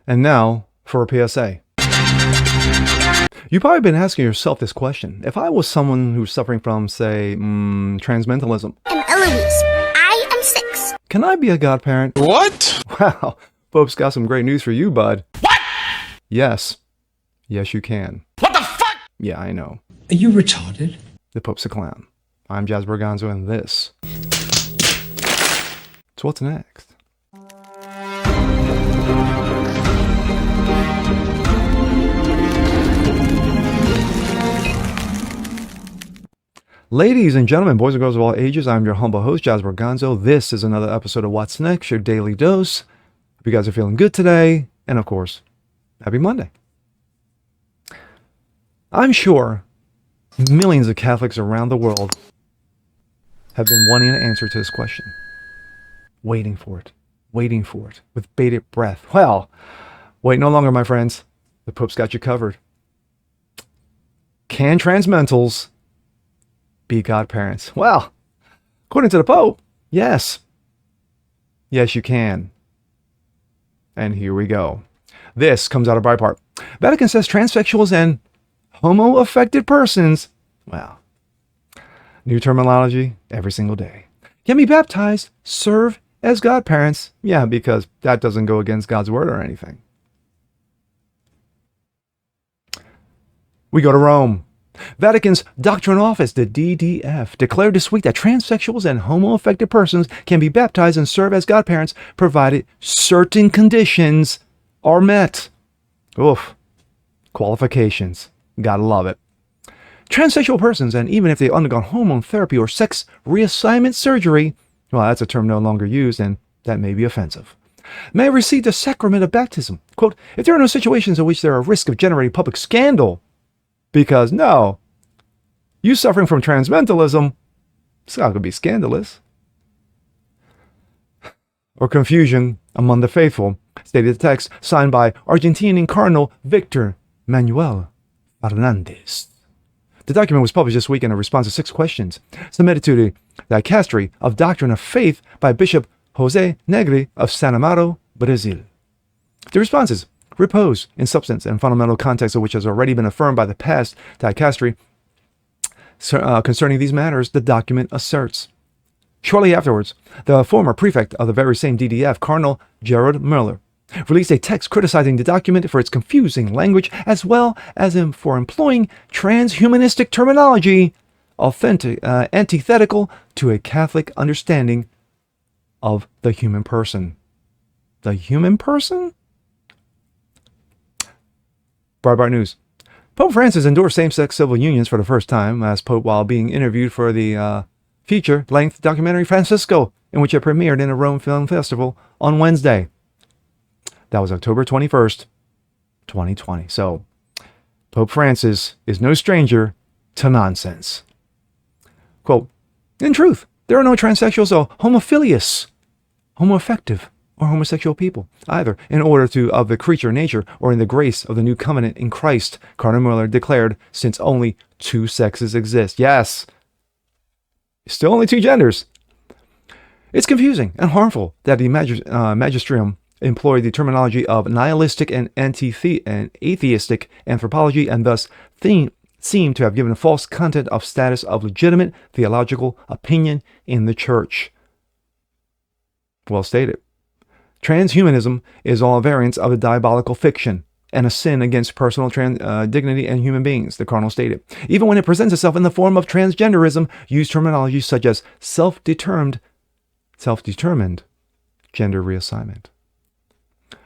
And now for a PSA. You've probably been asking yourself this question. If I was someone who's suffering from, say, transmentalism. I'm Eloise. I am 6. Can I be a godparent? What? Wow, Pope's got some great news for you, bud. What? Yes. Yes, you can. What the fuck? Yeah, I know. Are you retarded? The Pope's a clown. I'm Jasper Gonzo, and this. So what's next? Ladies and gentlemen, boys and girls of all ages, I'm your humble host, Jasper Gonzo. This is another episode of What's Next, your daily dose. Hope you guys are feeling good today. And of course, happy Monday. I'm sure millions of Catholics around the world have been wanting an answer to this question. Waiting for it with bated breath. Well, wait no longer, my friends. The Pope's got you covered. Can transmentals be godparents? Well, according to the Pope, yes. Yes, you can. And here we go. This comes out of Breitbart. Vatican says transsexuals and homo-affected persons, well, new terminology every single day, can be baptized, serve as godparents. Yeah, because that doesn't go against God's word or anything. We go to Rome. Vatican's Doctrine Office, the DDF, declared this week that transsexuals and homo-affected persons can be baptized and serve as godparents, provided certain conditions are met. Oof. Qualifications. Gotta love it. Transsexual persons, and even if they've undergone hormone therapy or sex reassignment surgery, well, that's a term no longer used, and that may be offensive, may receive the sacrament of baptism. Quote, if there are no situations in which there are risk of generating public scandal, because no, you suffering from transmentalism, it's not going to be scandalous, or confusion among the faithful, stated the text, signed by Argentinian Cardinal Victor Manuel Fernandez. The document was published this week in a response to 6 questions submitted to the Dicastery of Doctrine of Faith by Bishop José Negri of San Amaro, Brazil. The responses repose in substance and fundamental context of which has already been affirmed by the past dicastery. Concerning these matters, the document asserts. Shortly afterwards, the former prefect of the very same DDF, Cardinal Gerard Muller, released a text criticizing the document for its confusing language as well as for employing transhumanistic terminology antithetical to a Catholic understanding of the human person. The human person? Breitbart News. Pope Francis endorsed same-sex civil unions for the first time as Pope while being interviewed for the feature-length documentary Francisco, in which it premiered in a Rome Film Festival on Wednesday. That was October 21st, 2020. So, Pope Francis is no stranger to nonsense. Quote, in truth, there are no transsexuals or homophilious, homoaffective, or homosexual people, either in order to of the creature nature or in the grace of the new covenant in Christ, Cardinal Muller declared, since only 2 sexes exist. Yes, still only 2 genders. It's confusing and harmful that the magisterium employed the terminology of nihilistic and atheistic anthropology and thus seem to have given a false content of status of legitimate theological opinion in the church. Well stated. Transhumanism is all variants of a diabolical fiction and a sin against personal dignity and human beings, the Cardinal stated. Even when it presents itself in the form of transgenderism, use terminology such as self-determined gender reassignment.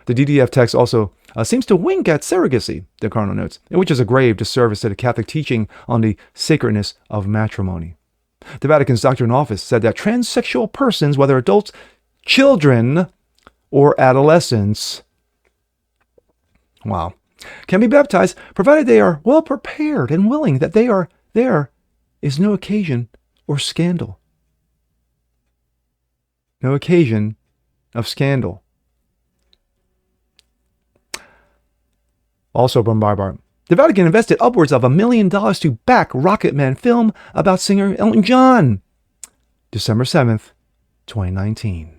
The DDF text also seems to wink at surrogacy, the Cardinal notes, which is a grave disservice to the Catholic teaching on the sacredness of matrimony. The Vatican's Doctrine Office said that transsexual persons, whether adults, children, or adolescents, wow, can be baptized, provided they are well prepared and willing, that there is no occasion or scandal. No occasion of scandal. Also from Breitbart, the Vatican invested upwards of $1 million to back Rocket Man film about singer Elton John. December 7th, 2019.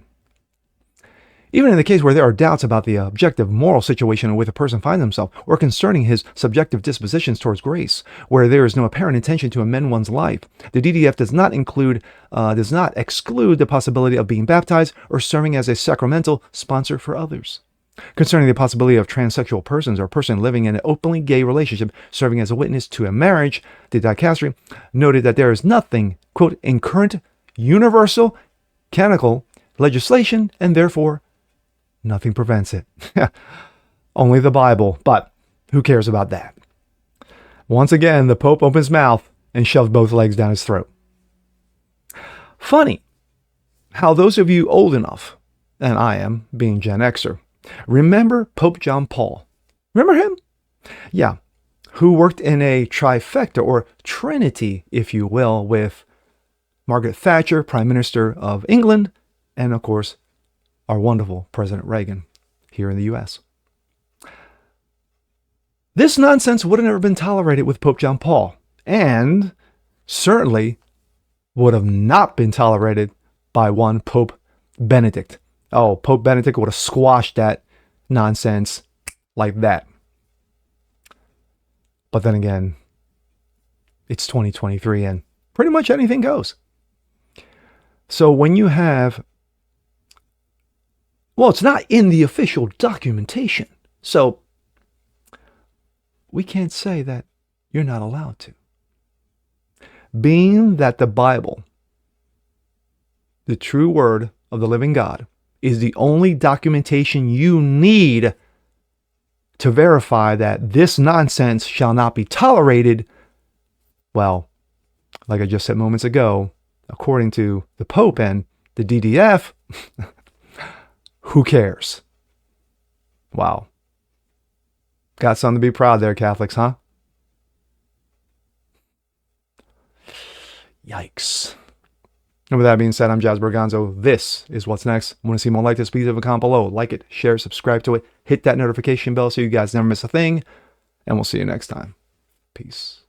Even in the case where there are doubts about the objective moral situation in which a person finds himself, or concerning his subjective dispositions towards grace, where there is no apparent intention to amend one's life, the DDF does not exclude the possibility of being baptized or serving as a sacramental sponsor for others. Concerning the possibility of transsexual persons or a person living in an openly gay relationship serving as a witness to a marriage, the dicastery noted that there is nothing, quote, in current universal canonical legislation, and therefore nothing prevents it. Only the Bible, but who cares about that? Once again, the Pope opened his mouth and shoved both legs down his throat. Funny how those of you old enough, and I am, being Gen Xer, remember Pope John Paul. Remember him? Yeah, who worked in a trifecta, or trinity, if you will, with Margaret Thatcher, Prime Minister of England, and of course, our wonderful President Reagan here in the US. This nonsense would have never been tolerated with Pope John Paul, and certainly would have not been tolerated by one Pope Benedict. Oh, Pope Benedict would have squashed that nonsense like that. But then again, it's 2023 and pretty much anything goes. So when you have, well, it's not in the official documentation. So we can't say that you're not allowed to. Being that the Bible, the true word of the living God, is the only documentation you need to verify that this nonsense shall not be tolerated, well, like I just said moments ago, according to the Pope and the DDF, who cares? Wow. Got something to be proud there, Catholics, huh? Yikes. And with that being said, I'm Jazz Berganzo. This is What's Next. Want to see more like this? Please leave a comment below. Like it, share, subscribe to it. Hit that notification bell so you guys never miss a thing. And we'll see you next time. Peace.